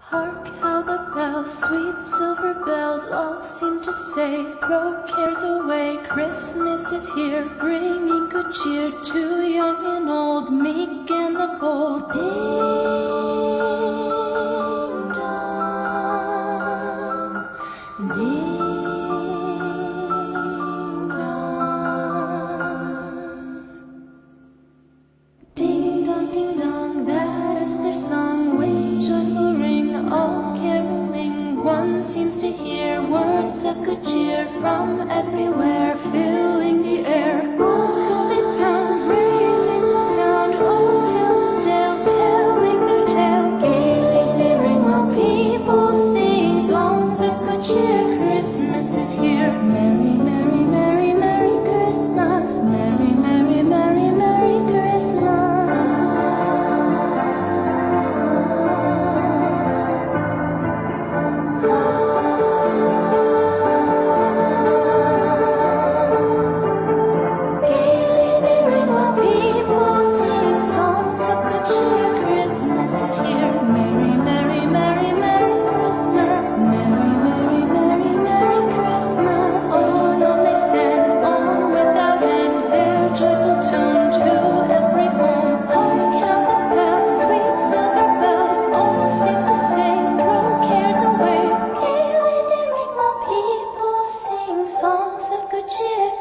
Hark how the bells, sweet silver bells, all seem to say, throw cares away, Christmas is here, bringing good cheer to young and old, meek and the bold. Ding dong, ding dong. Ding dong, that is their song, with joyful ring, all caroling. One seems to hear words of good cheer from everywhere, filling the air. Oh, how they pound, raising the sound, o'er hill and dale, telling their tale. Gaily they ring while people sing songs of good cheer. Christmas is here. Merry, merry, merry, merry Christmas. Merry, merry, merry, merry Christmas.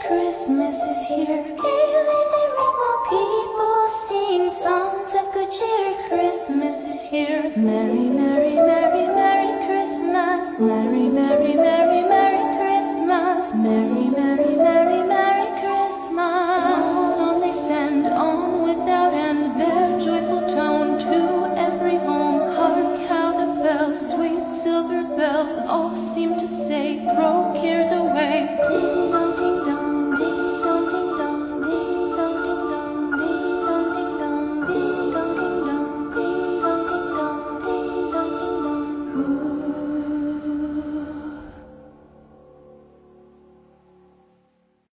Christmas is here. Gaily they ring while people sing songs of good cheer. Christmas is here. Merry, merry, merry, merry Christmas. Merry, merry, merry, merry Christmas. Merry, merry, merry, merry Christmas. On they send on without end their joyful tone to every home. Hark how the bells, sweet silver bells, all seem to say, throw